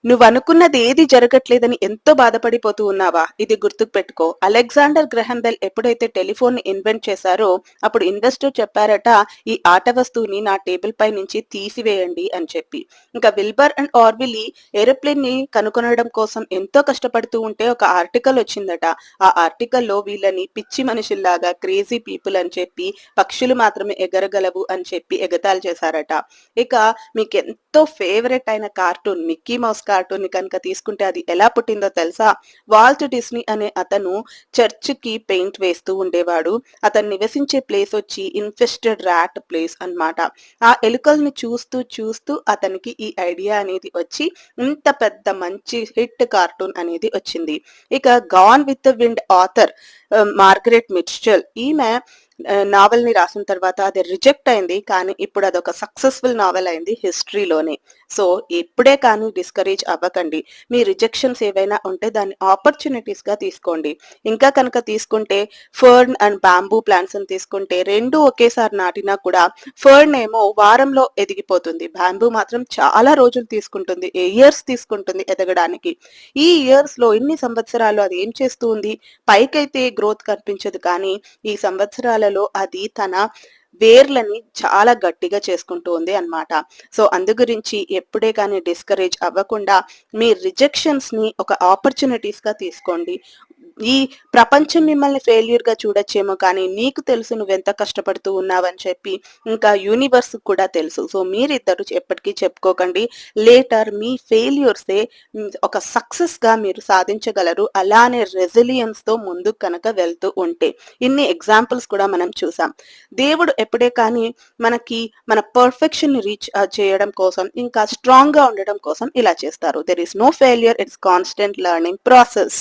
నువ్వనుకున్నది ఏది జరగట్లేదని ఎంతో బాధపడిపోతూ ఉన్నావా? ఇది గుర్తుకు పెట్టుకో. అలెగ్జాండర్ గ్రహాం బెల్ ఎప్పుడైతే టెలిఫోన్‌ని ఇన్వెంట్ చేశారో, అప్పుడు ఇన్వెస్టర్ చెప్పారట, "ఈ ఆట వస్తువుని నా టేబుల్ పై నుంచి తీసివేయండి" అని చెప్పి. ఇంకా విల్బర్ అండ్ ఆర్విలీ ఏరోప్లేన్‌ని కనుగొనడం కోసం ఎంతో కష్టపడుతూ ఉంటే ఒక ఆర్టికల్ వచ్చిందట. ఆ ఆర్టికల్‌లో వీళ్ళని పిచ్చి మనుషుల్లాగా క్రేజీ పీపుల్ అని చెప్పి, పక్షులు మాత్రమే ఎగరగలవు అని చెప్పి ఎగతాళి చేశారట. ఇక మీకెంతో ఫేవరెట్ అయిన కార్టూన్ 'మిక్కీ మౌస్' కార్టూన్‌ని కనుక తీసుకుంటే అది ఎలా పుట్టిందో తెలుసా? వాల్ట్ డిస్నీ అనే అతను చర్చ్‌కి పెయింట్ వేస్తూ ఉండేవాడు. అతను నివసించే ప్లేస్ వచ్చి ఇన్ఫెస్టెడ్ ర్యాట్ ప్లేస్ అన్నమాట. ఆ ఎలుకల్ని చూస్తూ చూస్తూ అతనికి ఈ ఐడియా అనేది వచ్చి ఇంత పెద్ద మంచి హిట్ కార్టూన్ అనేది వచ్చింది. ఇక 'gone with the wind' author Margaret Mitchell ఈమె నావెల్‌ని రాసిన తర్వాత అది రిజెక్ట్ అయింది. కానీ ఇప్పుడు అదొక సక్సెస్‌ఫుల్ నావెల్ అయింది హిస్టరీలోనే. సో, ఇప్పుడే కానీ డిస్కరేజ్ అవ్వకండి. మీ రిజెక్షన్స్ ఏవైనా ఉంటే దాన్ని ఆపర్చునిటీస్‌గా తీసుకోండి. ఇంకా కనుక తీసుకుంటే ఫర్న్ అండ్ బాంబూ ప్లాంట్స్‌ని తీసుకుంటే 2 ఒకేసారి నాటినా కూడా ఫర్న్ ఏమో వారంలో ఎదిగిపోతుంది. బాంబూ మాత్రం చాలా రోజులు తీసుకుంటుంది. ఇయర్స్ తీసుకుంటుంది ఎదగడానికి. ఈ ఇయర్స్‌లో ఇన్ని సంవత్సరాలు అది ఏం చేస్తూ ఉంది? పైకైతే గ్రోత్ కనిపించదు కానీ ఈ సంవత్సరాలలో అది తన వేర్లని చాలా గట్టిగా చేసుకుంటూ ఉంది అన్నమాట. సో, అందు గురించి ఎప్పుడే కానీ డిస్కరేజ్ అవ్వకుండా మీ రిజెక్షన్స్ ని ఒక ఆపర్చునిటీస్ గా తీసుకోండి. ఈ ప్రపంచం మిమ్మల్ని ఫెయిల్యూర్ గా చూడొచ్చేమో కానీ నీకు తెలుసు నువ్వెంత కష్టపడుతూ ఉన్నావని చెప్పి, ఇంకా యూనివర్స్ కూడా తెలుసు. సో, మీరిద్దరు ఎప్పటికీ చెప్పుకోకండి. లేటర్ మీ ఫెయిల్యూర్సే ఒక సక్సెస్ గా మీరు సాధించగలరు. అలానే రెసిలియన్స్ తో ముందుకు కనుక వెళ్తూ ఉంటే. ఇన్ని ఎగ్జాంపుల్స్ కూడా మనం చూసాం. దేవుడు ఎప్పుడే కానీ మనకి మన పర్ఫెక్షన్ ని రీచ్ చేయడం కోసం, ఇంకా స్ట్రాంగ్ గా ఉండడం కోసం ఇలా చేస్తారు. There is no failure, it's constant learning process.